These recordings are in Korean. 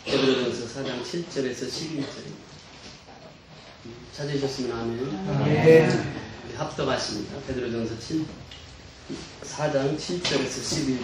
베드로전서 4장 7절에서 11절입니다. 찾으셨으면 아멘. 네. 우리 합독하십니다. 베드로전서 4장 7절에서 11절.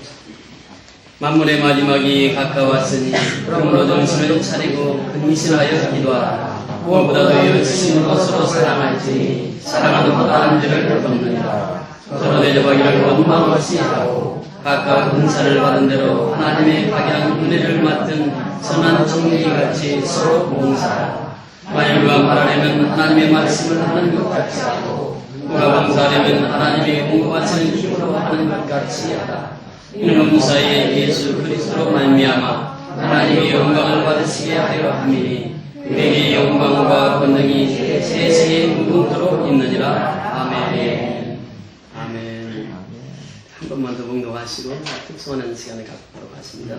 만물의 마지막이 가까웠으니 그러므로 정신을 차리고 근신하여 기도하라. 무엇보다도 열심으로 서로 사랑할지니 사랑하는 보다는 죄를 덮느니라. 서로 대접하기를 원망 없이 하고 각각 은사를 받은 대로 하나님의 각양 은혜를 맡은 선한 청년이같이 서로 봉사하라. 만일 누가 말하려면 하나님의 말씀을 하는 것 같이 하고 누가 봉사하려면 하나님의 공급하시는 힘으로 하는 것 같이 하라. 이는 무사히 예수 그리스도로 말미암아 하나님의 영광을 받으시게 하려 함이니 그에게 영광과 권능이 세세에 무궁토록 있느니라. 아멘. 아멘. 한 번만 더 봉독하시고 특수하는 시간을 갖도록 하십니다.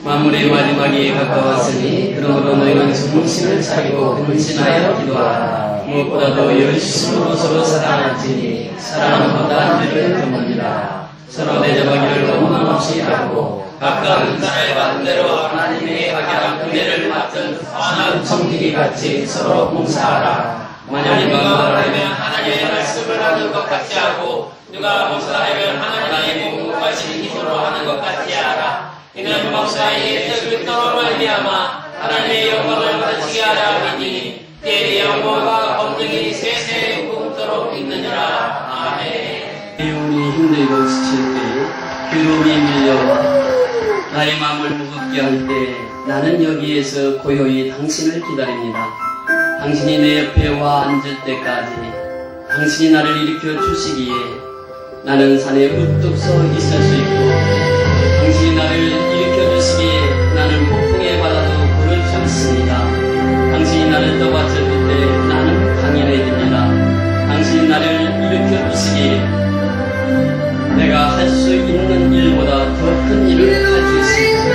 만물의 마지막이 가까웠으니 그러므로 너희는 정신을 차리고 근신하여 기도하라. 무엇보다도 열심으로 서로 사랑할지니 사랑은 보다 죄를 덮느니라. 서로 대접하기를 원망 없이 하고 각각 은사를 받은 대로 하나님의 각양 은혜를 맡은 선한 청지기같이 서로 봉사하라. 만약 누가 말하려면 하나님의 말씀을 하는 것 같이 하고 누가 봉사하려면 하나님의 공급하신 힘으로 하는 것 같이 하라. 이는 목사의 예수 그리스도로 말미암아 하나님의 영광을 받으시게 하라 하니 때의 영광과 권능이 세세에 무궁토록 있느니라. 아멘. 영혼이 힘들고 지칠 때 괴로움이 밀려와 나의 마음을 무겁게 할 때 나는 여기에서 고요히 당신을 기다립니다. 당신이 내 옆에 와 앉을 때까지 당신이 나를 일으켜 주시기에 나는 산에 우뚝 서 있을 수 있고 당신이 나를 일으켜 주시기에 나는 폭풍의 바다도 고를 수 있습니다. 당신이 나를 떠받쳐 줄 때 나는 강인해집니다. 당신이 나를 일으켜 주시기에 내가 할 수 있는 일보다 더 큰 일을 할 수 있습니다.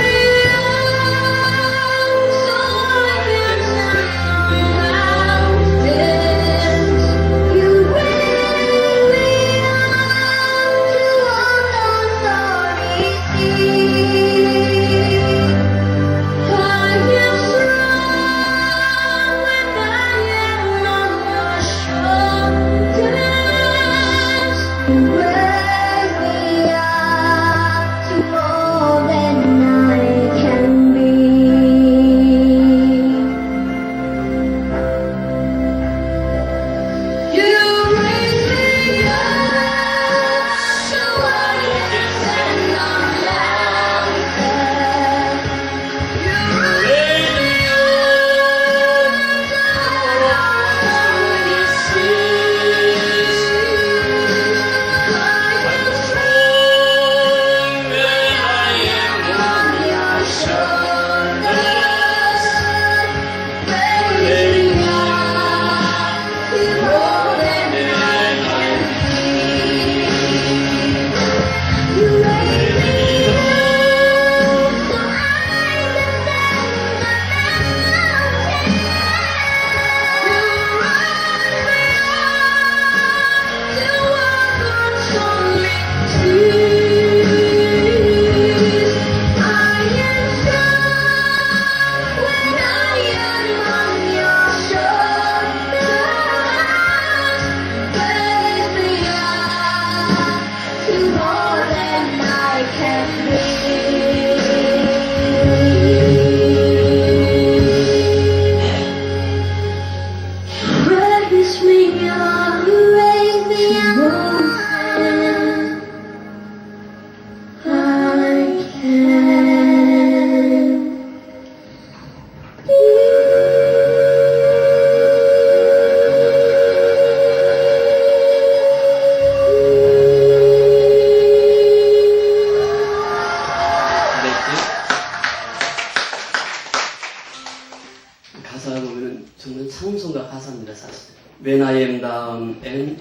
When I am down and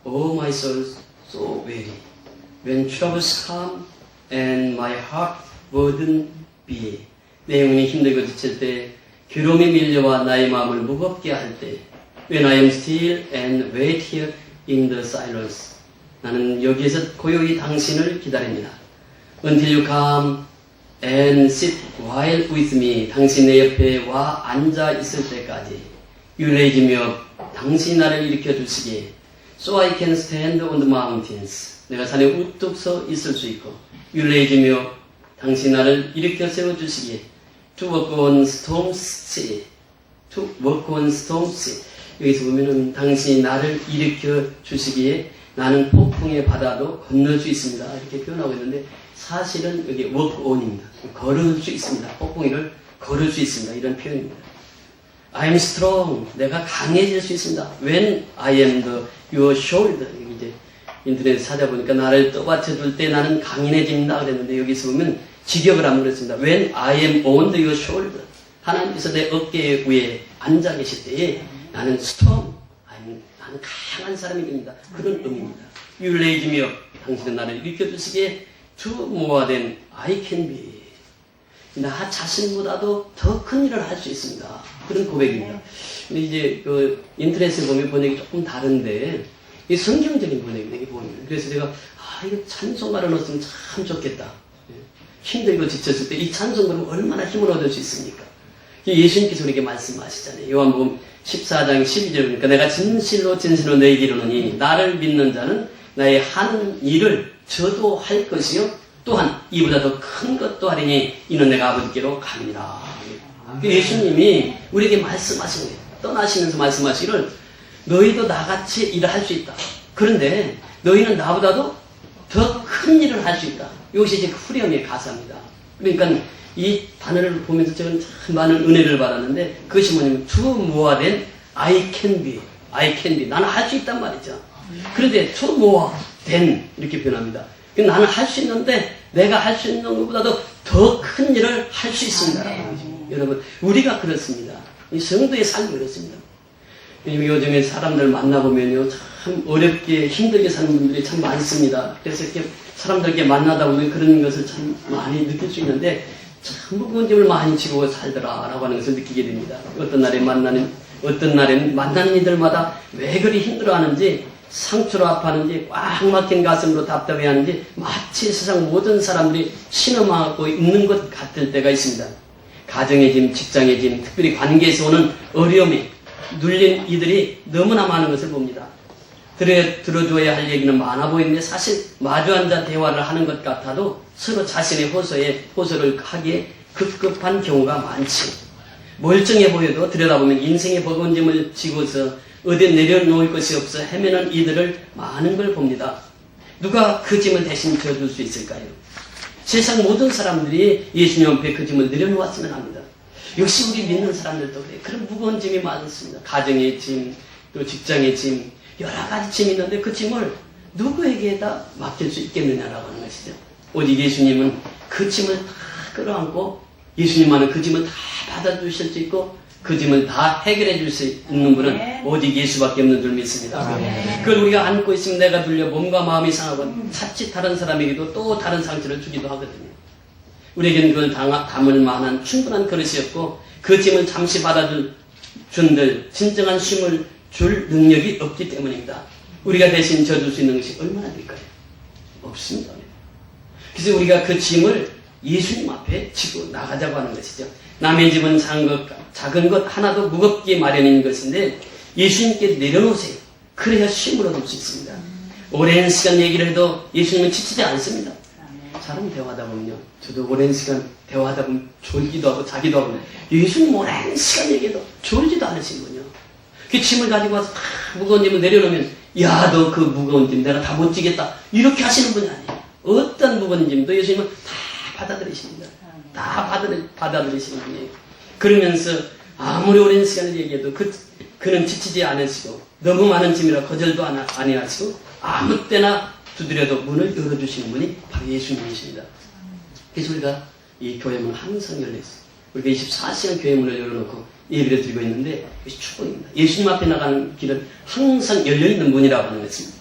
oh my soul so weary. When troubles come and my heart burden be. 내 영혼이 힘들고 지칠 때, 괴로움이 밀려와 나의 마음을 무겁게 할 때, When I am still and wait here in the silence. 나는 여기에서 고요히 당신을 기다립니다. Until you come and sit while with me. 당신 내 옆에 와 앉아 있을 때까지. You raise me up. 당신이 나를 일으켜 주시기에. So I can stand on the mountains. 내가 산에 우뚝 서 있을 수 있고. You raise me up. 당신 나를 일으켜 세워 주시기에. To walk on storm sea. To walk on storm sea. 여기서 보면은 당신이 나를 일으켜 주시기에 나는 폭풍의 바다도 건널 수 있습니다. 이렇게 표현하고 있는데 사실은 여기 walk on입니다. 걸을 수 있습니다. 폭풍이를 걸을 수 있습니다. 이런 표현입니다. I am strong. 내가 강해질 수 있습니다. When I am your shoulder. 여기 이제 인터넷에 찾아보니까 나를 떠받쳐 줄 때 나는 강인해집니다. 그랬는데 여기서 보면 직역을 하면 그렇습니다. When I am on your shoulder. 하나님께서 내 어깨 위에 앉아 계실 때에 나는 strong. 나는 강한 사람이 됩니다. 그런 의미입니다. You raise me up. 당신은 나를 일으켜 주시기에 to more than I can be. 나 자신보다도 더 큰 일을 할 수 있습니다. 그런 고백입니다. 근데 이제 그 인터넷에 보면 번역이 조금 다른데 이 성경적인 번역입니다. 이게 보면. 그래서 제가 이거 찬송가를 넣었으면 참 좋겠다. 힘들고 지쳤을 때 이 찬송가는 얼마나 힘을 얻을 수 있습니까? 예수님께서 우리에게 말씀하시잖아요. 요한복음 14장 12절 보니까 내가 진실로 너에게 이르노니 나를 믿는 자는 나의 하는 일을 저도 할 것이요 또한 이보다 더 큰 것도 하리니 이는 내가 아버지께로 갑니다. 예수님이 우리에게 말씀하신 거예요. 떠나시면서 말씀하시기를 너희도 나같이 일을 할 수 있다. 그런데 너희는 나보다도 더 큰 일을 할 수 있다. 이것이 이제 후렴의 가사입니다. 그러니까 이 단어를 보면서 저는 참 많은 은혜를 받았는데 그것이 뭐냐면 to more than I can be. I can be. 나는 할 수 있단 말이죠. 그런데 to more than 이렇게 표현합니다. 나는 할 수 있는데 내가 할 수 있는 것보다도 더 큰 일을 할 수 있습니다. 여러분 우리가 그렇습니다. 이 성도의 삶이 그렇습니다. 요즘에 사람들 만나보면요 참 어렵게 힘들게 사는 분들이 참 많습니다. 그래서 이렇게 사람들께 만나다 보면 그런 것을 참 많이 느낄 수 있는데 참 무거운 짐을 많이 지고 살더라라고 하는 것을 느끼게 됩니다. 어떤 날에는 만나는 이들마다 왜 그리 힘들어하는지 상처로 아파하는지 꽉 막힌 가슴으로 답답해하는지 마치 세상 모든 사람들이 신음하고 있는 것 같을 때가 있습니다. 가정의 짐, 직장의 짐, 특별히 관계에서 오는 어려움이 눌린 이들이 너무나 많은 것을 봅니다. 들어줘야 할 얘기는 많아 보이는데 사실 마주 앉아 대화를 하는 것 같아도 서로 자신의 호소를 하기에 급급한 경우가 많지. 멀쩡해 보여도 들여다보면 인생의 버거운 짐을 지고서 어디 내려놓을 것이 없어 헤매는 이들을 많은 걸 봅니다. 누가 그 짐을 대신 져줄 수 있을까요? 세상 모든 사람들이 예수님 앞에 그 짐을 내려놓았으면 합니다. 역시 우리 믿는 사람들도 그래요. 그런 무거운 짐이 많습니다. 가정의 짐, 또 직장의 짐, 여러 가지 짐이 있는데 그 짐을 누구에게다 맡길 수 있겠느냐라고 하는 것이죠. 오직 예수님은 그 짐을 다 끌어안고 예수님만은 그 짐을 다 받아주실 수 있고 그 짐을 다 해결해 줄 수 있는 분은 오직 예수밖에 없는 줄 믿습니다. 그걸 우리가 안고 있으면 내가 눌려 몸과 마음이 상하고 자칫 다른 사람에게도 또 다른 상처를 주기도 하거든요. 우리에게는 그걸 담을 만한 충분한 그릇이 없고 그 짐을 잠시 받아준들 진정한 쉼을 줄 능력이 없기 때문입니다. 우리가 대신 져줄 수 있는 것이 얼마나 될까요? 없습니다. 그래서 우리가 그 짐을 예수님 앞에 지고 나가자고 하는 것이죠. 남의 집은 작은 것 하나도 무겁게 마련인 것인데 예수님께 내려놓으세요. 그래야 쉼을 얻을 수 있습니다. 오랜 시간 얘기를 해도 예수님은 지치지 않습니다. 사람 대화하다 보면요. 저도 오랜 시간 대화하다 보면 졸기도 하고 자기도 하고 예수님 오랜 시간 얘기해도 졸지도 않으시는군요. 그 짐을 가지고 와서 무거운 짐을 내려놓으면 야, 너 그 무거운 짐 내가 다 못 지겠다. 이렇게 하시는 분이 아니에요. 어떤 무거운 짐도 예수님은 다 받아들이십니다. 다 받아들이시는 분이에요. 그러면서 아무리 오랜 시간을 얘기해도 그는 지치지 않으시고 너무 많은 짐이라 거절도 아니하시고 아무 때나 두드려도 문을 열어주시는 분이 바로 예수님이십니다. 그래서 우리가 이 교회는 항상 열려있어요. 우리가 24시간 교회 문을 열어놓고 예배를 드리고 있는데 그것이 축복입니다. 예수님 앞에 나가는 길은 항상 열려있는 문이라고 하는 것입니다.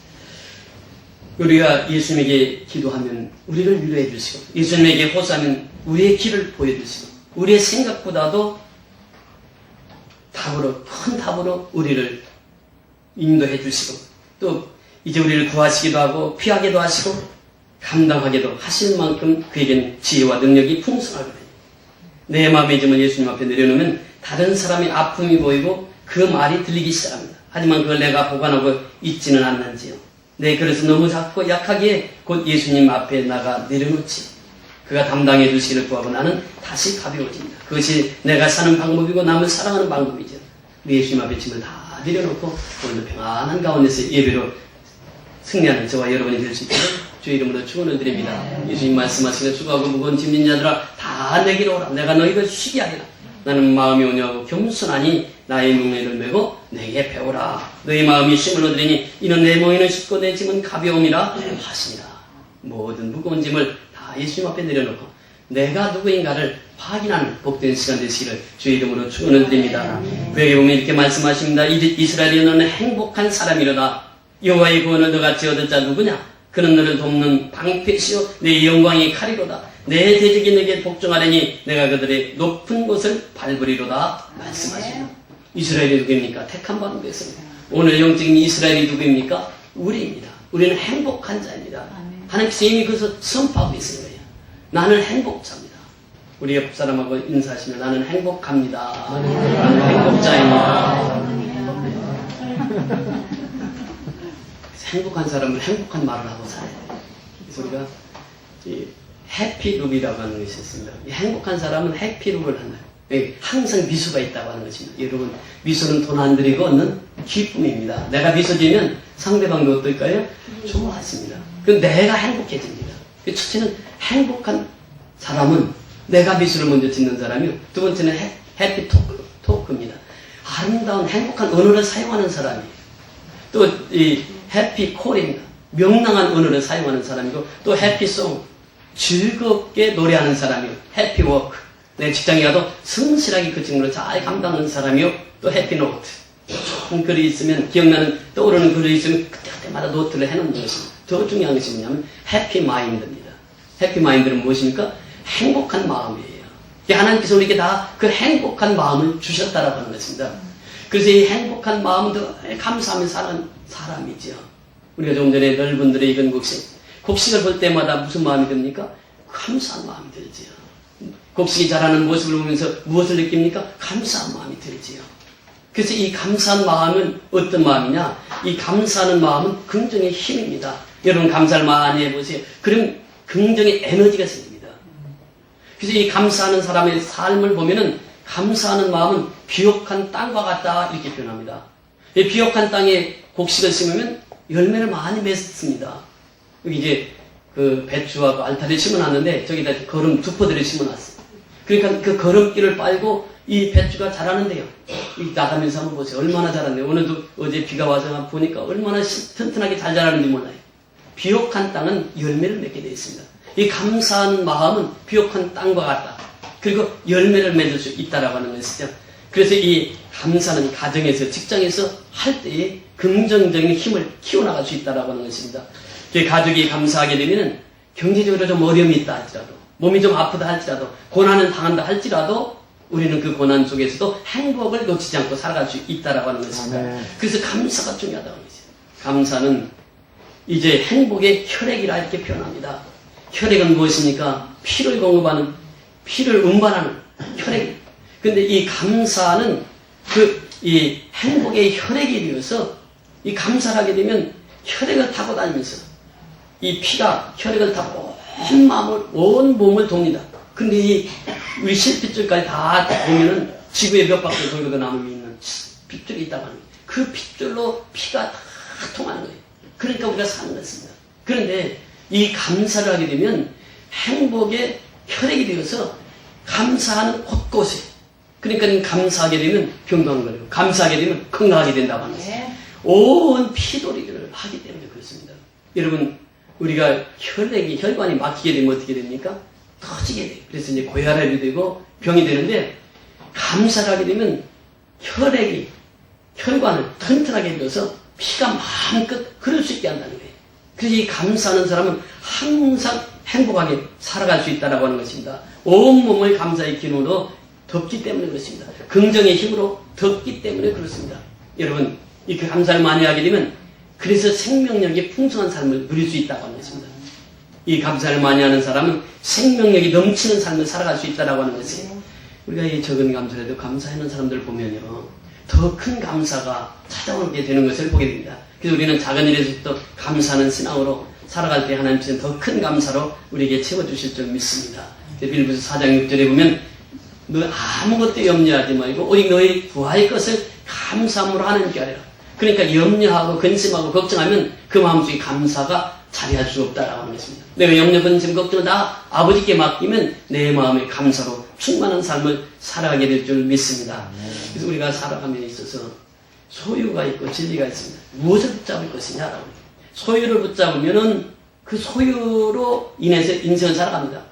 우리가 예수님에게 기도하면 우리를 위로해 주시고 예수님에게 호소하면 우리의 길을 보여주시고 우리의 생각보다도 큰 답으로 우리를 인도해 주시고 또 이제 우리를 구하시기도 하고 피하기도 하시고 감당하기도 하시는 만큼 그에게는 지혜와 능력이 풍성하거든요. 내 마음의 짐을 예수님 앞에 내려놓으면 다른 사람의 아픔이 보이고 그 말이 들리기 시작합니다. 하지만 그걸 내가 보관하고 있지는 않는지요. 내 그릇은 너무 작고 약하기에 곧 예수님 앞에 나가 내려놓지. 그가 담당해 주시기를 구하고 나는 다시 가벼워집니다. 그것이 내가 사는 방법이고 남을 사랑하는 방법이죠. 우리 예수님 앞에 짐을 다 내려놓고 오늘도 평안한 가운데서 예배로 승리하는 저와 여러분이 될 수 있도록 주의 이름으로 축원을 드립니다. 예수님 말씀하시기를 수고하고 무거운 짐진 자들아 다 내게로 오라. 내가 너희를 쉬게 하리라. 나는 마음이 온유하고 겸손하니 나의 멍에를 메고 내게 배우라. 너희 마음이 쉼을 얻으리니 이는 내 멍에는 쉽고 내 짐은 가벼움이라 하시니라. 모든 무거운 짐을 다 예수님 앞에 내려놓고 내가 누구인가를 확인하는 복된 시간 되시기를 주의 이름으로 축원을 드립니다. 구약에 보면 이렇게 말씀하십니다. 이스라엘이 너는 행복한 사람이로다. 여호와의 구원을 너같이 얻은 자 누구냐? 그는 너를 돕는 방패시요 내 영광의 칼이로다. 내 대적이 내게 복종하려니 내가 그들의 높은 곳을 밟으리로다 말씀하십니다. 이스라엘이 누구입니까? 택한 바는 되었습니다. 오늘 영적인 이스라엘이 누구입니까? 우리입니다. 우리는 행복한 자입니다. 하나님께서 이미 그것을 선포하고 있는 거예요. 나는 행복자입니다. 우리 옆 사람하고 인사하시면 나는 행복합니다. 나는 행복자입니다. 행복한 사람은 행복한 말을 하고 살아야 돼요. 그래서 우리가 해피룩이라고 하는 것이 있습니다. 행복한 사람은 해피룩을 한다. 항상 미소가 있다고 하는 것입니다. 여러분, 미소는 돈 안 들이고 얻는 기쁨입니다. 내가 미소 지으면 상대방도 어떨까요? 좋아하십니다. 그럼 내가 행복해집니다. 첫째는 행복한 사람은 내가 미소를 먼저 짓는 사람이요. 두 번째는 해피 토크입니다. 아름다운 행복한 언어를 사용하는 사람이에요. 또 이 해피 콜입니다. 명랑한 언어를 사용하는 사람이고 또 해피송 즐겁게 노래하는 사람이요. 해피 워크 내 직장에 가도 성실하게 그 직무를 잘 감당하는 사람이요. 또 해피 노트 좋은 글이 있으면 기억나는 떠오르는 글이 있으면 그때마다 노트를 해놓는 것입니다. 더 중요한 것이 뭐냐면 해피 마인드입니다. 해피 마인드는 무엇입니까? 행복한 마음이에요. 하나님께서 우리에게 다 그 행복한 마음을 주셨다라고 하는 것입니다. 그래서 이 행복한 마음도 감사하며 사는 사람이죠. 우리가 조금 전에 넓은들의 익은 곡식을 볼 때마다 무슨 마음이 듭니까? 감사한 마음이 들지요. 곡식이 자라는 모습을 보면서 무엇을 느낍니까? 감사한 마음이 들지요. 그래서 이 감사한 마음은 어떤 마음이냐? 이 감사하는 마음은 긍정의 힘입니다. 여러분 감사를 많이 해보세요. 그럼 긍정의 에너지가 생깁니다. 그래서 이 감사하는 사람의 삶을 보면은 감사하는 마음은 비옥한 땅과 같다 이렇게 표현합니다. 이 비옥한 땅에 곡식을 심으면 열매를 많이 맺습니다. 여기 이제 그 배추하고 알타리를 심어놨는데 저기다 거름 두포들을 심어놨어요. 그러니까 그 거름길을 빨고 이 배추가 자라는데요. 나가면서 한번 보세요. 얼마나 자랐네요. 오늘도 어제 비가 와서 보니까 얼마나 튼튼하게 잘 자라는지 몰라요. 비옥한 땅은 열매를 맺게 되어 있습니다. 이 감사한 마음은 비옥한 땅과 같다. 그리고 열매를 맺을 수 있다라고 하는 것이죠. 그래서 이 감사는 가정에서 직장에서 할 때에 긍정적인 힘을 키워나갈 수 있다라고 하는 것입니다. 가족이 감사하게 되면 경제적으로 좀 어려움이 있다 할지라도 몸이 좀 아프다 할지라도 고난을 당한다 할지라도 우리는 그 고난 속에서도 행복을 놓치지 않고 살아갈 수 있다라고 하는 것입니다. 그래서 감사가 중요하다고 하는 것이죠. 감사는 이제 행복의 혈액이라 이렇게 표현합니다. 혈액은 무엇입니까? 피를 공급하는 피를 운반하는 혈액. 근데 이 감사는 이 행복의 혈액이 되어서 이 감사를 하게 되면 혈액을 타고 다니면서 이 피가 혈액을 타고 온 마음을, 온 몸을 돕니다. 근데 우리 실핏줄까지 다 보면은 지구에 몇 바퀴 돌고 남은 게 있는 핏줄이 있다고 하는 거예요. 그 핏줄로 피가 다 통하는 거예요. 그러니까 우리가 사는 것입니다. 그런데 이 감사를 하게 되면 행복의 혈액이 되어서 감사하는 곳곳에 그러니까 감사하게 되면 병도 걸리고 감사하게 되면 건강하게 된다고 하는 것입니다. 온 피돌이를 하기 때문에 그렇습니다. 여러분 우리가 혈관이 막히게 되면 어떻게 됩니까? 터지게 돼요. 그래서 이제 고혈압이 되고 병이 되는데, 감사를 하게 되면 혈관을 튼튼하게 해줘서 피가 마음껏 흐를 수 있게 한다는 거예요. 그래서 이 감사하는 사람은 항상 행복하게 살아갈 수 있다고 하는 것입니다. 온몸을 감사의 기운으로 덮기 때문에 그렇습니다. 긍정의 힘으로 덮기 때문에 그렇습니다. 여러분, 이 감사를 많이 하게 되면 그래서 생명력이 풍성한 삶을 누릴 수 있다고 하는 것입니다. 이 감사를 많이 하는 사람은 생명력이 넘치는 삶을 살아갈 수 있다고 하는 것이에요. 우리가 이 적은 감사라도 감사하는 사람들을 보면요, 더 큰 감사가 찾아오게 되는 것을 보게 됩니다. 그래서 우리는 작은 일에서부터 감사하는 신앙으로 살아갈 때 하나님께서는 더 큰 감사로 우리에게 채워주실 줄 믿습니다. 빌립보서 4장 6절에 보면 너 아무것도 염려하지 말고 오직 너희 구할 것을 감사함으로 하나님께 하리라. 그러니까 염려하고 근심하고 걱정하면 그 마음속에 감사가 자리할 수 없다라고 하는 것입니다. 내가 염려, 근심, 걱정을 다 아버지께 맡기면 내 마음의 감사로 충만한 삶을 살아가게 될 줄 믿습니다. 그래서 우리가 살아감에 있어서 소유가 있고 진리가 있습니다. 무엇을 붙잡을 것이냐라고. 소유를 붙잡으면은 그 소유로 인해서 인생을 살아갑니다.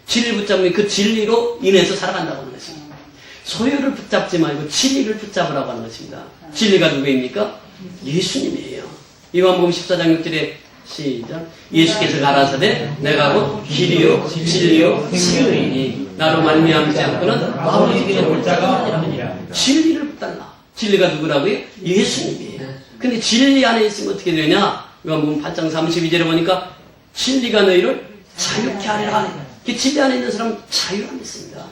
진리를 붙잡으면 그 진리로 인해서 살아간다고 하는 것입니다. 소유를 붙잡지 말고 진리를 붙잡으라고 하는 것입니다. 진리가 누구입니까? 예수님이에요. 요한복음 14장 6절에 시작. 예수께서 가라사대 내가 곧 길이요 진리요 생명이니 나로 말미암지 않고는 아버지께 올 자가 없느니라. 진리를 붙달라. 진리가 누구라고요? 예수님이에요. 근데 진리 안에 있으면 어떻게 되냐? 요한복음 8장 32절에 보니까 진리가 너희를 자유케 하리라. 그 진리 안에 있는 사람은 자유함이 있습니다.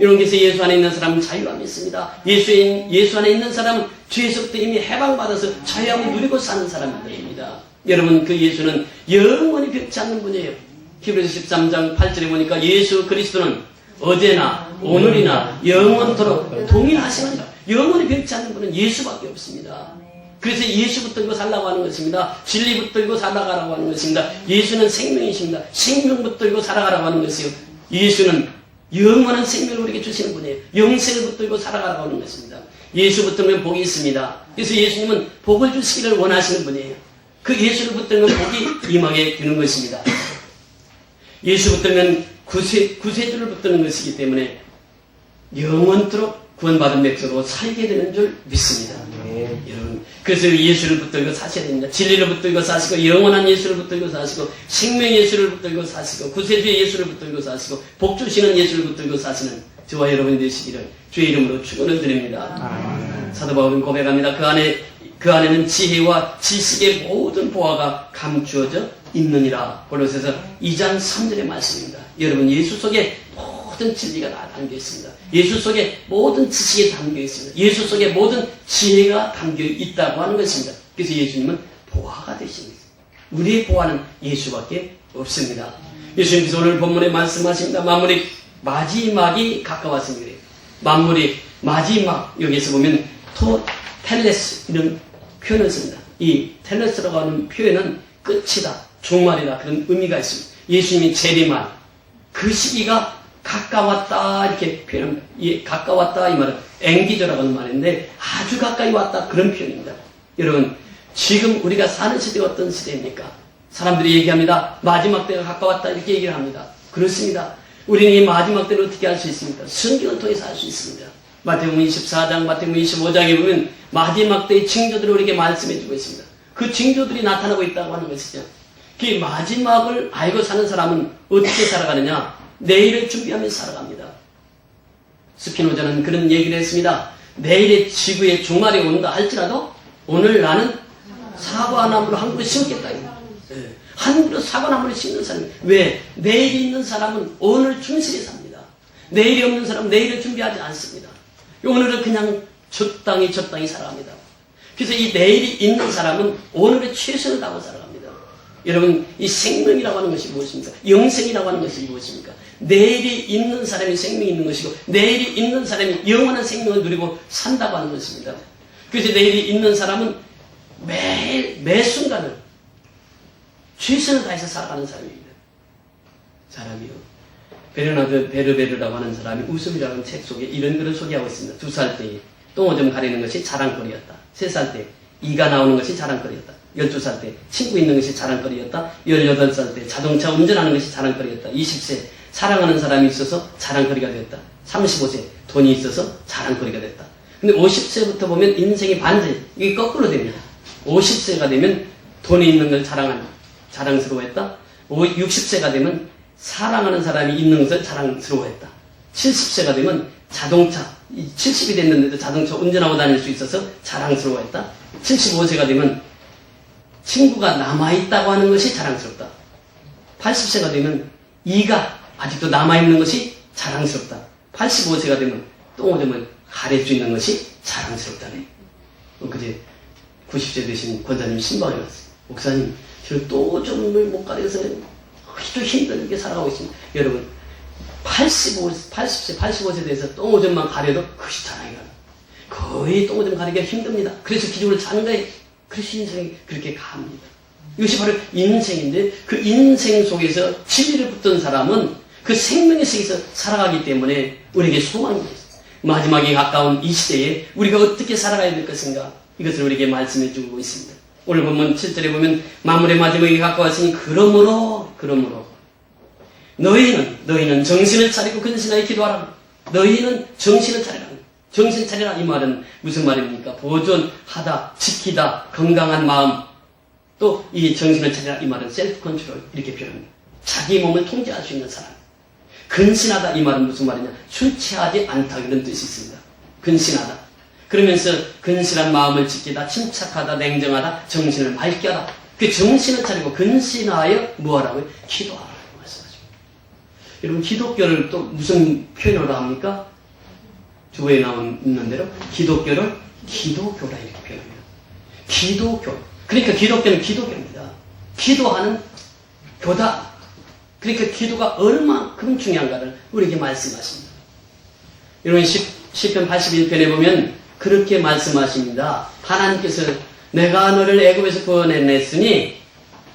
이런 게서 예수 안에 있는 사람은 자유함이 있습니다. 예수 안에 있는 사람은 죄에서부터 이미 해방받아서 자유함을 누리고 사는 사람들입니다. 여러분, 그 예수는 영원히 변치 않는 분이에요. 히브리서 13장 8절에 보니까 예수 그리스도는 어제나 오늘이나 영원토록 동일하시니라. 영원히 변치 않는 분은 예수밖에 없습니다. 그래서 예수 붙들고 살라고 하는 것입니다. 진리 붙들고 살아가라고 하는 것입니다. 예수는 생명이십니다. 생명 붙들고 살아가라고 하는 것이요. 예수는 영원한 생명을 우리에게 주시는 분이에요. 영생을 붙들고 살아가라고 하는 것입니다. 예수 붙들면 복이 있습니다. 그래서 예수님은 복을 주시기를 원하시는 분이에요. 그 예수를 붙들면 복이 임하게 되는 것입니다. 예수 붙들면 구세주를 붙드는 것이기 때문에 영원토록 구원받은 백성으로 살게 되는 줄 믿습니다. 여러분, 그래서 예수를 붙들고 사셔야 됩니다. 진리를 붙들고 사시고 영원한 예수를 붙들고 사시고 생명 예수를 붙들고 사시고 구세주의 예수를 붙들고 사시고 복 주시는 예수를 붙들고 사시는 저와 여러분이 되시기를 주의 이름으로 축원을 드립니다. 사도 바울은 고백합니다. 그 안에는 지혜와 지식의 모든 보화가 감추어져 있느니라. 골로새서 2장 3절의 말씀입니다. 여러분, 예수 속에 모든 진리가 다 담겨 있습니다. 예수 속에 모든 지식이 담겨 있습니다. 예수 속에 모든 지혜가 담겨 있다고 하는 것입니다. 그래서 예수님은 보화가 되십니다. 우리의 보화는 예수밖에 없습니다. 예수님께서 오늘 본문에 말씀하십니다. 만물의 마지막이 가까웠습니다. 만물의 마지막, 여기서 보면 텔레스 이런 표현을 씁니다. 이 텔레스라고 하는 표현은 끝이다, 종말이다, 그런 의미가 있습니다. 예수님이 재림한 그 시기가 가까웠다 이렇게 표현합니다. 가까웠다 이 말은 앵기저라고 하는 말인데 아주 가까이 왔다 그런 표현입니다. 여러분, 지금 우리가 사는 시대가 어떤 시대입니까? 사람들이 얘기합니다. 마지막 때가 가까웠다 이렇게 얘기를 합니다. 그렇습니다. 우리는 이 마지막 때를 어떻게 알 수 있습니까? 성경을 통해서 알 수 있습니다. 마태복음 24장, 마태복음 25장에 보면 마지막 때의 징조들을 우리에게 말씀해 주고 있습니다. 그 징조들이 나타나고 있다고 하는 것이죠. 그 마지막을 알고 사는 사람은 어떻게 살아가느냐? 내일을 준비하면서 살아갑니다. 스피노자는 그런 얘기를 했습니다. 내일의 지구의 종말이 온다 할지라도 오늘 나는 사과나무로 한 그루 심겠다. 한 그루 사과나무를 심는 사람이 왜? 내일이 있는 사람은 오늘 충실히 삽니다. 내일이 없는 사람은 내일을 준비하지 않습니다. 오늘은 그냥 적당히 살아갑니다. 그래서 이 내일이 있는 사람은 오늘의 최선을 다하고 살아갑니다. 여러분, 이 생명이라고 하는 것이 무엇입니까? 영생이라고 하는 것이 무엇입니까? 내일이 있는 사람이 생명이 있는 것이고 내일이 있는 사람이 영원한 생명을 누리고 산다고 하는 것입니다. 그래서 내일이 있는 사람은 매 순간을 최선을 다해서 살아가는 사람입니다. 사람이요. 베르나드 베르베르라고 하는 사람이 웃음이라는 책 속에 이런 글을 소개하고 있습니다. 2살 때에 똥오줌 가리는 것이 자랑거리였다. 3살 때 이가 나오는 것이 자랑거리였다. 12살 때 친구 있는 것이 자랑거리였다. 18살 때 자동차 운전하는 것이 자랑거리였다. 20세 사랑하는 사람이 있어서 자랑거리가 됐다. 35세 돈이 있어서 자랑거리가 됐다. 근데 50세부터 보면 인생이 반대, 이게 거꾸로 됩니다. 50세가 되면 돈이 있는 걸 자랑스러워했다. 60세가 되면 사랑하는 사람이 있는 것을 자랑스러워했다. 70세가 되면 자동차, 70이 됐는데도 자동차 운전하고 다닐 수 있어서 자랑스러워했다. 75세가 되면 친구가 남아있다고 하는 것이 자랑스럽다. 80세가 되면 이가 아직도 남아있는 것이 자랑스럽다. 85세가 되면 똥 오줌을 가릴 수 있는 것이 자랑스럽다네. 그제 90세 되신 권사님 신방에 왔어요. 목사님, 저 똥 오줌을 못 가려서 아직도 힘들게 살아가고 있습니다. 여러분, 80세, 85세 돼서 똥 오줌만 가려도 그것이 자랑이라. 거의 똥 오줌 가리기가 힘듭니다. 그래서 기죽을 자는 거예요. 그래서 인생이 그렇게 갑니다. 이것이 바로 인생인데, 그 인생 속에서 진리를 붙든 사람은 그 생명의 세계에서 살아가기 때문에 우리에게 소망이 있어요. 마지막에 가까운 이 시대에 우리가 어떻게 살아가야 될 것인가, 이것을 우리에게 말씀해 주고 있습니다. 오늘 보면 7절에 보면 마무리의 마지막에 가까웠으니 그러므로 너희는 정신을 차리고 근신하여 기도하라. 너희는 정신을 차리라. 정신 차리라, 이 말은 무슨 말입니까? 보존하다, 지키다, 건강한 마음. 또 이 정신을 차리라, 이 말은 셀프 컨트롤, 이렇게 표현합니다. 자기 몸을 통제할 수 있는 사람. 근신하다, 이 말은 무슨 말이냐? 술 취하지 않다, 이런 뜻이 있습니다. 근신하다. 그러면서 근실한 마음을 지키다, 침착하다, 냉정하다, 정신을 맑게 하다. 그 정신을 차리고 근신하여 뭐하라고요? 기도하라고 말씀하십니다. 여러분, 기독교를 또 무슨 표현으로 합니까? 주보에 있는 대로 기독교를 기도교라 이렇게 표현합니다. 기도교. 그러니까 기독교는 기도교입니다. 기도하는 교다. 그러니까 기도가 얼마큼 중요한가를 우리에게 말씀하십니다. 여러분, 시편 81편에 보면 그렇게 말씀하십니다. 하나님께서 내가 너를 애굽에서 구원해냈으니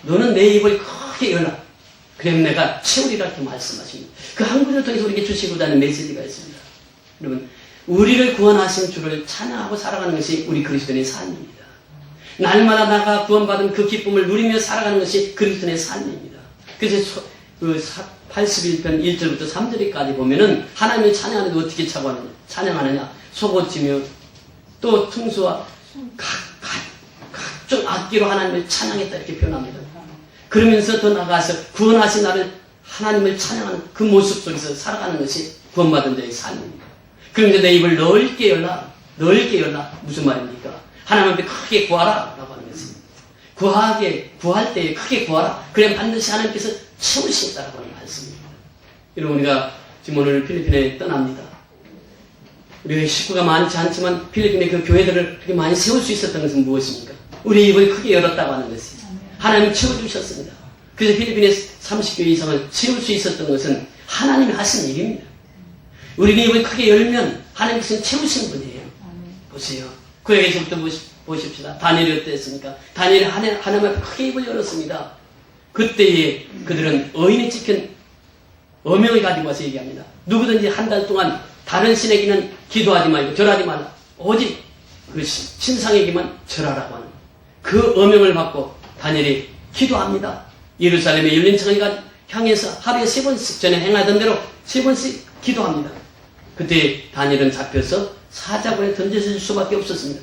너는 내 입을 크게 열라. 그럼 내가 채우리라, 이렇게 말씀하십니다. 그 한 구절을 통해서 우리에게 주시고자 하는 메시지가 있습니다. 여러분, 우리를 구원하신 주를 찬양하고 살아가는 것이 우리 그리스도인의 삶입니다. 날마다 나가 구원받은 그 기쁨을 누리며 살아가는 것이 그리스도인의 삶입니다. 그래서 81편 1절부터 3절까지 보면은 하나님을 찬양하는데 어떻게 찬양하느냐? 속옷지며 또 청수와 각종 악기로 하나님을 찬양했다, 이렇게 표현합니다. 그러면서 더 나아가서 구원하신 나를 하나님을 찬양하는 그 모습 속에서 살아가는 것이 구원받은 자의 삶입니다. 그런데 내 입을 넓게 열라. 무슨 말입니까? 하나님 앞에 크게 구하라 라고 하는 것입니다. 구할 때에 크게 구하라. 그래 반드시 하나님께서 채우시겠다라고 하는 말씀입니다. 여러분, 우리가 지금 오늘 필리핀에 떠납니다. 우리가 식구가 많지 않지만 필리핀의 그 교회들을 그렇게 많이 세울 수 있었던 것은 무엇입니까? 우리 입을 크게 열었다고 하는 것입니다. 하나님이 채워주셨습니다. 그래서 필리핀의 30교회 이상을 채울 수 있었던 것은 하나님이 하신 일입니다. 우리 입을 크게 열면 하나님께서는 채우시는 분이에요. 보세요. 구약에서부터 보십시다. 다니엘이 어땠습니까? 다니엘이 하나님 앞에 크게 입을 열었습니다. 그때에 그들은 의인이 지킨 어명을 가지고 와서 얘기합니다. 누구든지 한 달 동안 다른 신에게는 기도하지 말고 절하지 말라. 오직 그 신상에게만 절하라고 하는 그 어명을 받고 다니엘이 기도합니다. 예루살렘의 열린城을 향해서 하루에 3번씩 전에 행하던 대로 3번씩 기도합니다. 그때 다니엘은 잡혀서 사자굴에 던져질 수밖에 없었습니다.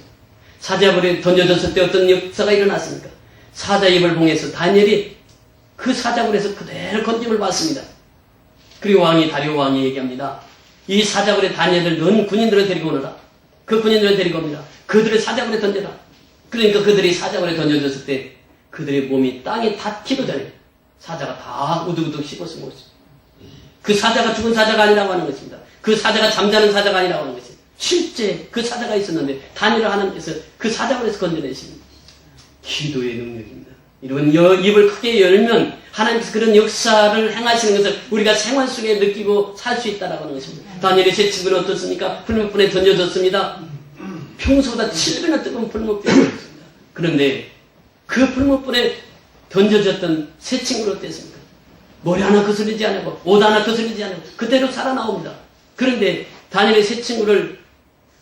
사자굴에 던져졌을 때 어떤 역사가 일어났습니까? 사자 입을 봉해서 다니엘이 그 사자굴에서 그대로 건짐을 받습니다. 그리고 다리오 왕이 얘기합니다. 이 사자굴에 다니엘을 넣은 군인들을 데리고 오너라. 그 군인들을 데리고 옵니다. 그들을 사자굴에 던져라. 그러니까 그들이 사자굴에 던져졌을 때 그들의 몸이 땅에 닿기도 전에 사자가 다 우두우두 씹어서 먹었습니다. 그 사자가 죽은 사자가 아니라고 하는 것입니다. 그 사자가 잠자는 사자가 아니라고 하는 것입니다. 실제 그 사자가 있었는데 다니엘을 하나님께서 그 사자굴에서 건져내십니다. 기도의 능력입니다. 이런 입을 크게 열면 하나님께서 그런 역사를 행하시는 것을 우리가 생활 속에 느끼고 살 수 있다는 것입니다. 다니엘의 제 친구는 어떻습니까? 풀무불에 던져졌습니다. 평소보다 7배나 뜨거운 풀무불에 던졌습니다. 그런데 그 풀무불에 던져졌던 새 친구는 어땠습니까? 머리 하나 거스르지 않고 옷 하나 거스르지 않고 그대로 살아나옵니다. 그런데 다니엘의 새 친구를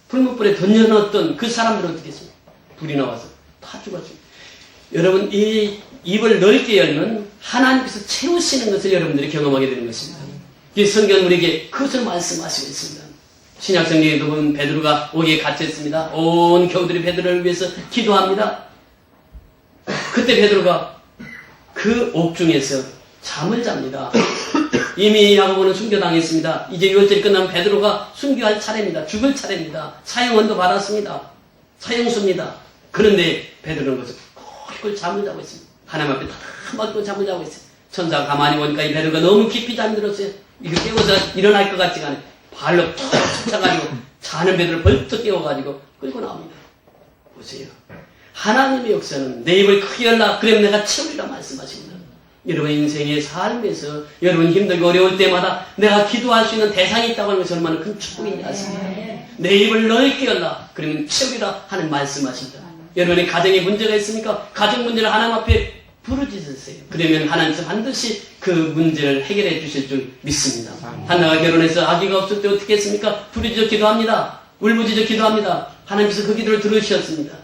풀무불에 던져넣었던 그 사람들은 어떻게 했습니까? 불이 나와서 다 죽었습니다. 여러분, 이 입을 넓게 열면 하나님께서 채우시는 것을 여러분들이 경험하게 되는 것입니다. 이 성경은 우리에게 그것을 말씀하시고 있습니다. 신약 성경에 보면 베드로가 옥에 갇혔습니다. 온 교우들이 베드로를 위해서 기도합니다. 그때 베드로가 그 옥중에서 잠을 잡니다. 이미 야고보는 순교당했습니다. 이제 유월절이 끝나면 베드로가 순교할 차례입니다. 죽을 차례입니다. 사형원도 받았습니다. 사형수입니다. 그런데 베드로는 것을 꼴꼴 잠을 자고 있습니다. 하나님 앞에 다 맞고 잠을 자고 있어요. 천사가 가만히 보니까 이 베드로가 너무 깊이 잠들었어요. 이거 깨워서 일어날 것 같지가 않아요. 발로 툭 차가지고 자는 베드로를 벌떡 깨워가지고 끌고 나옵니다. 보세요. 하나님의 역사는 내 입을 크게 열라 그러면 내가 채우리라 말씀하십니다. 여러분 인생의 삶에서 여러분 힘들고 어려울 때마다 내가 기도할 수 있는 대상이 있다고 하는 것이 얼마나 큰 축복인지 아십니까? 내 입을 넓게 열라 그러면 채우리라 하는 말씀하십니다. 여러분의 가정에 문제가 있습니까? 가정 문제를 하나님 앞에 부르짖으세요. 그러면 하나님께서 반드시 그 문제를 해결해 주실 줄 믿습니다. 한나가 결혼해서 아기가 없을 때 어떻게 했습니까? 부르짖어 기도합니다. 울부짖어 기도합니다. 하나님께서 그 기도를 들으셨습니다.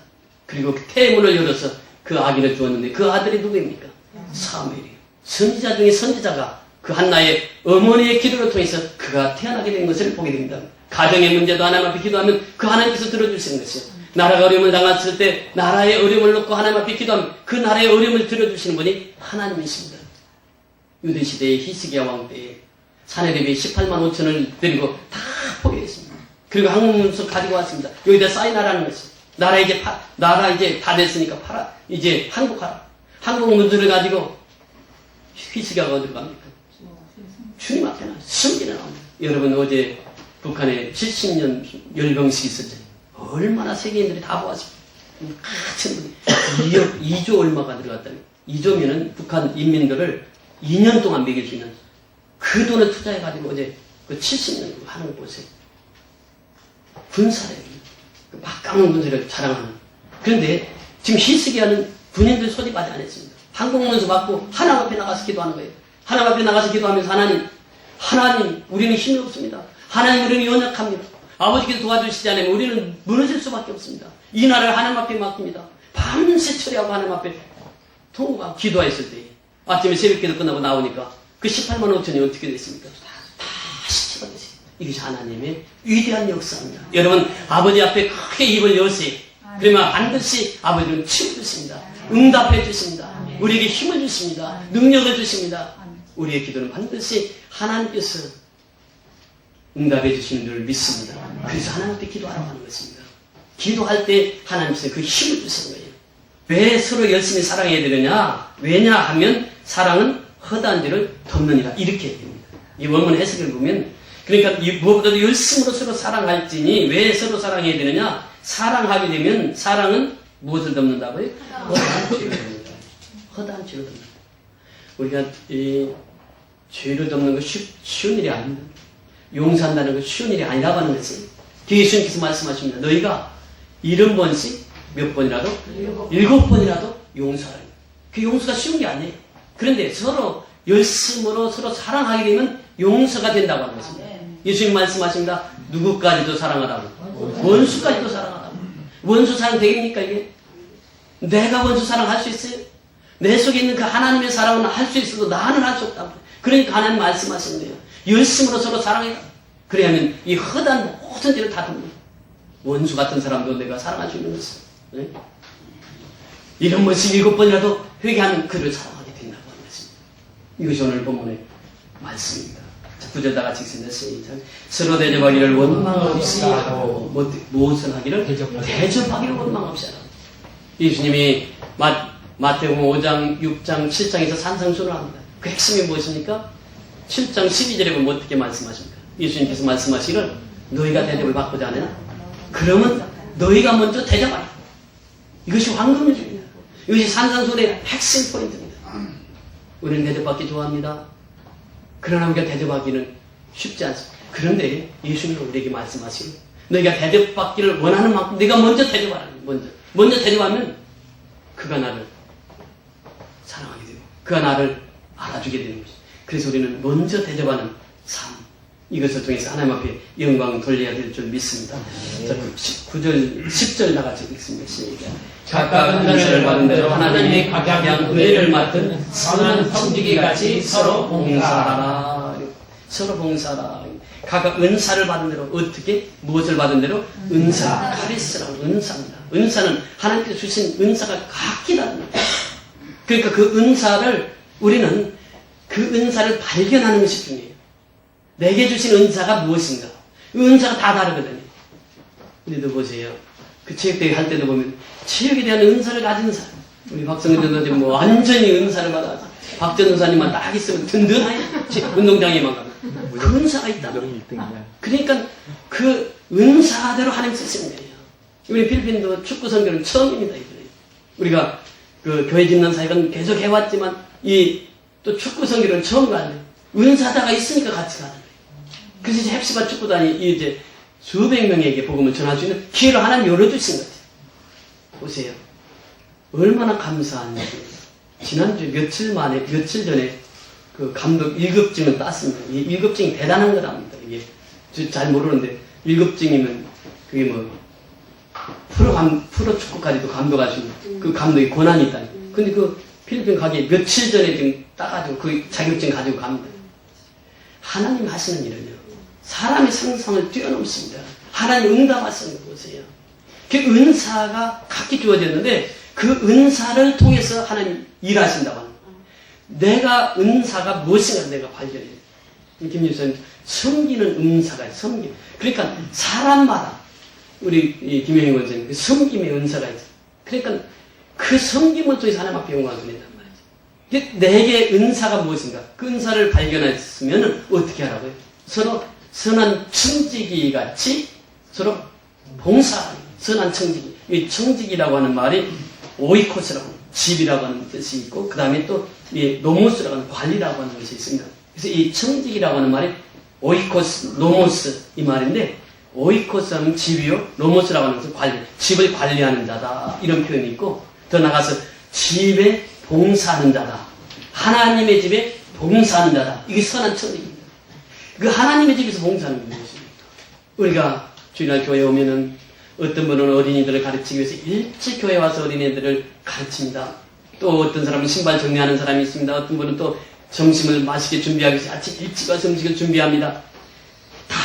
그리고 태문을 열어서 그 아기를 주었는데 그 아들이 누구입니까? 사무엘이에요. 선지자 중에 선지자가 그 한나의 어머니의 기도를 통해서 그가 태어나게 된 것을 보게 됩니다. 가정의 문제도 하나님 앞에 기도하면 그 하나님께서 들어주시는 것이요. 나라가 어려움을 당했을 때 나라의 어려움을 놓고 하나님 앞에 기도하면 그 나라의 어려움을 들어주시는 분이 하나님이십니다. 유대시대의 히스기야 왕 때에 사내립이 18만 5천을 드리고 다 포기했습니다. 그리고 항문서 가지고 왔습니다. 여기다 사인하라는 것이 나라 이제 다 됐으니까 팔아 이제 항복하라. 항복 문서를 가지고 히스기야가 어디로 갑니까? 주님 앞에 나와서 숨기는 나옵니다. 여러분 어제 북한에 70년 열병식이 있었잖아요. 얼마나 세계인들이 다 보았습니다. 같은 분이 2조 얼마가 들어갔다니 2조면은 북한 인민들을 2년 동안 먹일 수 있는 그 돈을 투자해가지고 어제 그 70년 하는 거 보세요. 군사력이 그 막강한 군사력을 자랑하는. 그런데 지금 히스기야는 군인들 소집하지 않았습니다. 항공문서 받고 하나님 앞에 나가서 기도하는 거예요. 하나님 앞에 나가서 기도하면서 하나님 우리는 힘이 없습니다. 하나님 우리는 연약합니다. 아버지께서 도와주시지 않으면 우리는 무너질 수밖에 없습니다. 이 나라를 하나님 앞에 맡깁니다. 밤새 처리하고 하나님 앞에 통과 기도했을 때 아침에 새벽기도 끝나고 나오니까 그 18만 5천이 어떻게 됐습니까? 다시 채워졌어요. 이것이 하나님의 위대한 역사입니다. 여러분 아버지 앞에 크게 입을 여세요. 그러면 반드시 아버지는 치워주십니다. 응답해 주십니다. 우리에게 힘을 주십니다. 능력을 주십니다. 우리의 기도는 반드시 하나님께서 응답해 주시는 줄 믿습니다. 그래서 하나님 앞에 기도하라고 하는 것입니다. 기도할 때 하나님께서 그 힘을 주시는 거예요. 왜 서로 열심히 사랑해야 되느냐? 왜냐하면 사랑은 허다한 죄를 덮느니라. 이렇게 됩니다. 이 원문 해석을 보면 그러니까 무엇보다도 열심으로 서로 사랑할지니 왜 서로 사랑해야 되느냐? 사랑하게 되면 사랑은 무엇을 덮는다고요? 허다한 죄를 덮는다. 허다한 죄를 덮는다. 우리가 이 죄를 덮는 거 쉬운 일이 아닙니다. 용서한다는 거 쉬운 일이 아니라고 하는 것이 예수님께서 말씀하십니다. 너희가 70번씩 몇 번이라도 7번이라도 용서하라. 그 용서가 쉬운 게 아니에요. 그런데 서로 열심으로 서로 사랑하게 되면 용서가 된다고 하는 것입니다. 예수님 말씀하십니다. 누구까지도 사랑하라고. 원수까지도 사랑하라고. 원수 사랑 되겠습니까 이게? 내가 원수 사랑할 수 있어요? 내 속에 있는 그 하나님의 사랑은 할 수 있어도 나는 할 수 없다고. 그러니까 하나님 말씀하시는 거예요. 열심으로 서로 사랑해라. 그래야면 이 허단 모든 죄를 다 덮는 원수 같은 사람도 내가 사랑할 수 있는 것이에요. 네? 7번씩 7번이라도 회개하면 그를 사랑하게 된다고 하는 것입니다. 이것이 오늘 본문의 말씀입니다. 구절 다 같이 읽습니다. 서로 대접하기를 원망 없이 하고 무엇을 하기를 대접하기를 원망 없이 하라. 예수님이 마태복음 5장, 6장, 7장에서 산상수를 합니다. 그 핵심이 무엇입니까? 7장 12절에 보면 어떻게 말씀하십니까? 예수님께서 말씀하시기를 너희가 대접을 받고자 하느냐? 그러면 너희가 먼저 대접하라. 이것이 황금률입니다. 이것이 산상수의 핵심 포인트입니다. 우리는 대접받기 좋아합니다. 그러나 우리가 대접하기는 쉽지 않습니다. 그런데 예수님은 우리에게 말씀하시기를 너희가 대접받기를 원하는 만큼 내가 먼저 대접하라. 먼저 대접하면 그가 나를 사랑하게 되고 그가 나를 알아주게 되는 것입니다. 그래서 우리는 먼저 대접하는 삶, 이것을 통해서 하나님 앞에 영광 돌려야 될 줄 믿습니다. 자, 9절, 10절 나같이 읽습니다. 시작. 각각 은혜를 받은 대로 하나님이 각양 은혜를 맡은 선한 성지기같이 서로 봉사하라. 서로 봉사하라. 각각 은사를 받은 대로 어떻게? 무엇을 받은 대로? 은사, 카리스라고 은사입니다. 은사는 하나님께서 주신 은사가 각기라는 거예요. 그러니까 그 은사를 우리는 그 은사를 발견하는 것이 중요해요. 내게 주신 은사가 무엇인가? 은사가 다 다르거든요. 우리도 보세요. 그 체육대회 할 때도 보면 체육에 대한 은사를 가진 사람, 우리 박성근 전도사님 뭐 완전히 은사를 받아서 박전도사님만 딱 있으면 든든하게 운동장에만 가면 그 은사가 있다. 그러니까 그 은사대로 하나님 쓰시는 거예요. 우리 필리핀도 축구 선교는 처음입니다. 우리가 그 교회 짓는 사역은 계속 해왔지만 이 또 축구 선교는 처음 가요. 은사다가 있으니까 같이 가는 거예요. 그래서 이제 헵시바 축구단이 이제 수백 명에게 복음을 전할 수 있는 기회를 하나님 열어주신 거죠. 보세요. 얼마나 감사한지. 지난주 며칠 전에 그 감독 1급증을 땄습니다. 이 1급증이 대단한 거랍니다. 이게 잘 모르는데 1급증이면 그게 뭐 프로 축구까지도 감독할 수 있는 그 감독의 권한이 있다니. 근데 그 필리핀 가게 며칠 전에 지금 따가지고 그 자격증 가지고 갑니다. 하나님 하시는 일은요. 사람의 상상을 뛰어넘습니다. 하나님 응답하시는 거 보세요. 그 은사가 각기 주어졌는데 그 은사를 통해서 하나님 일하신다고 합니다. 내가 은사가 무엇인가 내가 발견해요. 김유선 섬기는 은사가 있어요. 섬김. 그러니까 사람마다 우리 김영희 원장님 그 섬김의 은사가 있어요. 그러니까 그 섬김을 통해서 하나님 앞에 영광을 드린단 말이죠. 내게 은사가 무엇인가? 그 은사를 발견했으면 어떻게 하라고요? 서로 선한 청지기 같이 서로 봉사하는 선한 청지기. 이 청지기라고 하는 말이 오이코스라고 하는 집이라고 하는 뜻이 있고 그 다음에 또 이 노모스라고 하는 관리라고 하는 것이 있습니다. 그래서 이 청지기라고 하는 말이 오이코스, 노모스 이 말인데 오이코스 하면 집이요, 노모스라고 하는 것은 관리, 집을 관리하는 자다 이런 표현이 있고 더 나가서 집에 봉사하는 자다. 하나님의 집에 봉사하는 자다. 이게 선한 청지기입니다. 그 하나님의 집에서 봉사하는 게 무엇입니까? 우리가 주일날 교회에 오면은 어떤 분은 어린이들을 가르치기 위해서 일찍 교회에 와서 어린이들을 가르칩니다. 또 어떤 사람은 신발 정리하는 사람이 있습니다. 어떤 분은 또 점심을 맛있게 준비하기 위해서 아침 일찍 와서 음식을 준비합니다. 다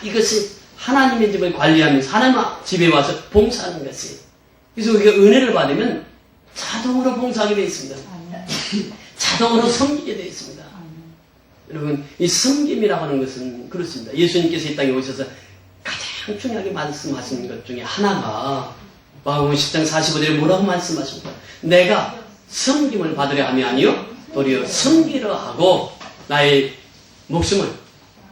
이것이 하나님의 집을 관리하면서 하나님 집에 와서 봉사하는 것이에요. 그래서 우리가 은혜를 받으면 자동으로 봉사하게 되어 있습니다. 자동으로 섬기게 되어 있습니다. 여러분, 이 섬김이라고 하는 것은 그렇습니다. 예수님께서 이 땅에 오셔서 가장 중요하게 말씀하시는 것 중에 하나가 마가복음 10장 45절에 뭐라고 말씀하십니까? 내가 섬김을 받으려 함이 아니요 도리어 섬기려 하고 나의 목숨을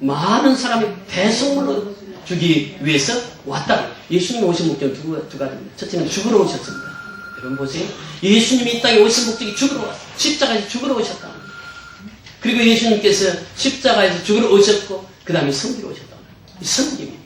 많은 사람의 대속물로 주기 위해서 왔다. 예수님 오신 목적은 두 가지입니다. 첫째는 죽으러 오셨습니다. 여러분 보세요. 예수님이 이 땅에 오신 목적이 죽으러 왔어요. 십자가에서 죽으러 오셨다. 그리고 예수님께서 십자가에서 죽으러 오셨고 그 다음에 섬기러 오셨다. 이 섬김입니다.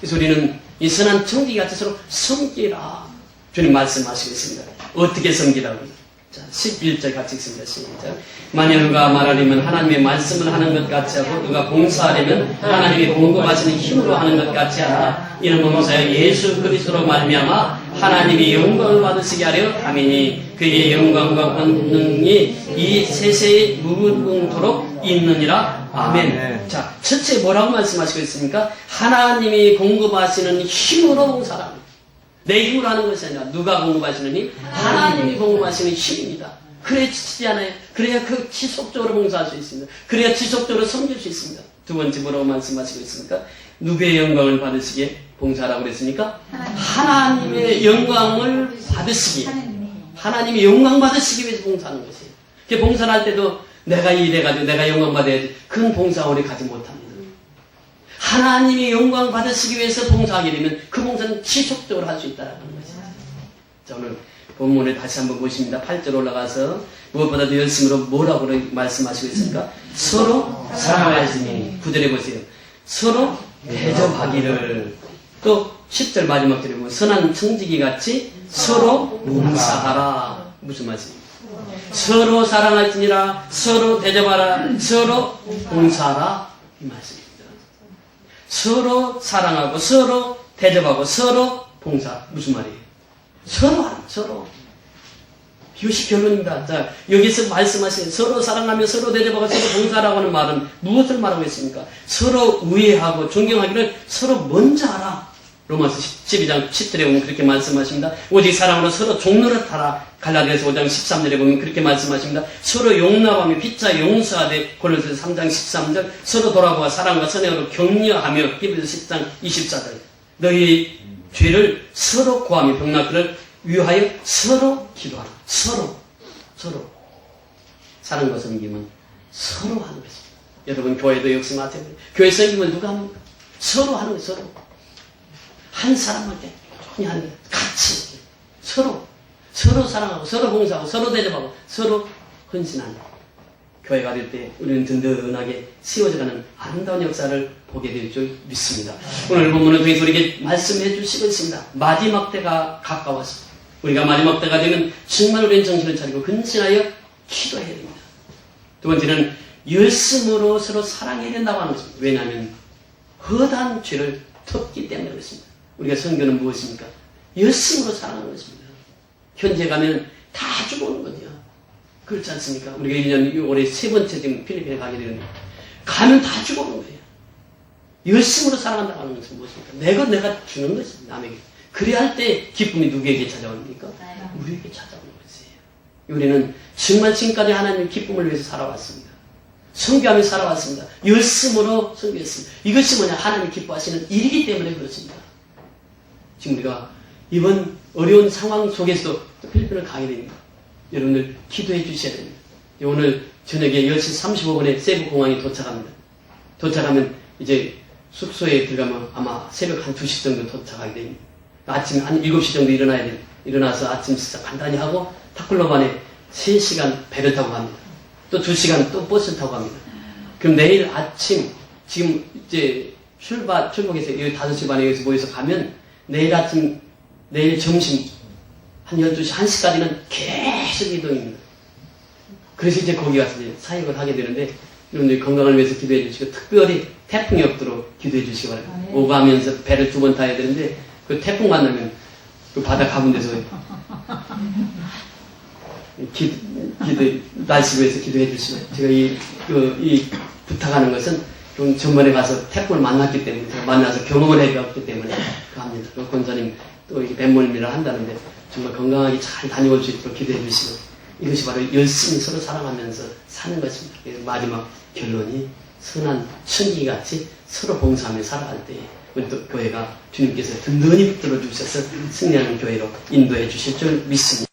그래서 우리는 이 선한 청지기같이 서로 섬기라. 주님 말씀하시고 있습니다. 어떻게 섬기라고? 자, 11절 같이 읽습니다. 시작. 만일 누가 말하려면 하나님의 말씀을 하는 것 같이 하고 누가 봉사하려면 하나님이 공급하시는 힘으로 하는 것 같이 하라. 이는 봉사여 예수 그리스도로 말미암아 하나님이 영광을 받으시게 하려 함이니 그의 영광과 권능이 이 세세에 무궁토록 있느니라. 아멘. 자, 첫째 뭐라고 말씀하시고 있습니까? 하나님이 공급하시는 힘으로 봉사합니다. 내 힘으로 하는 것이 아니라 누가 공급하시는 힘? 하나님이 공급하시는 힘입니다. 그래야 지치지 않아요. 그래야 그 지속적으로 봉사할 수 있습니다. 그래야 지속적으로 섬길 수 있습니다. 두 번째 뭐라고 말씀하시고 있습니까? 누구의 영광을 받으시기에 봉사하라고 그랬습니까? 하나님의 영광을 받으시기에. 하나님이 영광 받으시기 위해서 봉사하는 것이에요. 그 봉사를 할 때도 내가 일해가지고 내가 영광 받아야지. 그건 봉사 오래 가지 못합니다. 하나님이 영광 받으시기 위해서 봉사하게 되면 그 봉사는 지속적으로 할 수 있다는 것이죠. 자, 오늘 본문을 다시 한번 보십니다. 8절 올라가서 무엇보다도 열심으로 뭐라고 말씀하시고 있습니까? 서로 사랑하시니 9절에 보세요. 서로 대접하기를. 또 10절 마지막 절에 보면 선한 청지기 같이 서로 봉사하라. 무슨 말씀입니까? 서로 사랑할지니라, 서로 대접하라, 서로 봉사하라. 이 말씀입니다. 서로 사랑하고 서로 대접하고 서로 봉사. 무슨 말이에요? 서로 하라. 서로. 이것이 결론입니다. 자, 여기서 말씀하신 서로 사랑하며 서로 대접하고 서로 봉사라고 하는 말은 무엇을 말하고 있습니까? 서로 우애하고 존경하기를 서로 먼저 하라. 로마서 12장 10절에 보면 그렇게 말씀하십니다. 오직 사랑으로 서로 종노릇 하라. 갈라디아서 5장 13절에 보면 그렇게 말씀하십니다. 서로 용납하며 피차 용서하되 골로새서 3장 13절 서로 돌아보아 사랑과 선행으로 격려하며 히브리서 10장 24절 너희 죄를 서로 구하며 병나기를 위하여 서로 기도하라. 서로 사랑과 섬김은 서로 하는 것입니다. 여러분 교회도 역시 마찬가지예요. 교회 섬김은 누가 합니까? 서로 하는 거예요. 서로 한 사람한테 조용히 하는 거예요. 같이 서로 사랑하고 서로 봉사하고 서로 대접하고 서로 헌신하는 교회가 될 때 우리는 든든하게 세워져가는 아름다운 역사를 보게 될 줄 믿습니다. 오늘 본문을 통해서 우리에게 말씀해 주시고 있습니다. 마지막 때가 가까웠습니다. 우리가 마지막 때가 되면 정말 우리는 정신을 차리고 근신하여 기도해야 됩니다. 두 번째는 열심으로 서로 사랑해야 된다고 하는 것입니다. 왜냐하면 허다한 죄를 덮기 때문에 그렇습니다. 우리가 선교는 무엇입니까? 열심으로 사랑하는 것입니다. 현재 가면 다 죽어오는 거죠. 그렇지 않습니까? 우리가 1년 올해 세 번째 지금 필리핀에 가게 되는데 가면 다 죽어오는 거예요. 열심으로 사랑한다고 하는 것은 무엇입니까? 내가 주는 것입니다. 남에게. 그래야 할 때 기쁨이 누구에게 찾아옵니까? 우리에게 찾아오는 것이에요. 우리는 정말 지금까지 하나님의 기쁨을 위해서 살아왔습니다. 선교하며 살아왔습니다. 열심으로 선교했습니다. 이것이 뭐냐? 하나님이 기뻐하시는 일이기 때문에 그렇습니다. 지금 우리가 이번 어려운 상황 속에서도 필리핀을 가게 됩니다. 여러분들 기도해 주셔야 됩니다. 오늘 저녁에 10시 35분에 세부 공항에 도착합니다. 도착하면 이제 숙소에 들어가면 아마 새벽 한 2시 정도 도착하게 됩니다. 아침 한 7시 정도 일어나야 돼요. 일어나서 아침 식사 간단히 하고 타클로반에 3시간 배를 타고 갑니다. 또 2시간 또 버스를 타고 갑니다. 그럼 내일 아침 지금 이제 출국해서 여기 5시 반에 여기서 모여서 가면 내일 아침 내일 점심 한 12시 1시까지는 계속 이동입니다. 그래서 이제 거기 가서 이제 사역을 하게 되는데 여러분들 건강을 위해서 기도해 주시고 특별히 태풍이 없도록 기도해 주시기 바랍니다. 오가면서 배를 2번 타야 되는데 그 태풍 만나면 그 바다 가운데서 날씨 위해서 기도해 주시면 제가 이 부탁하는 것은 좀 전번에 가서 태풍을 만났기 때문에 제가 만나서 경험을 해봤기 때문에 합니다. 그 권사님 또 뱃모님이라 한다는데 정말 건강하게 잘 다녀올 수 있도록 기도해 주시고 이것이 바로 열심히 서로 사랑하면서 사는 것입니다. 마지막 결론이 선한 천기같이 서로 봉사하며 살아갈 때 우리 또 교회가 주님께서 든든히 붙들어 주셔서 승리하는 교회로 인도해 주실 줄 믿습니다.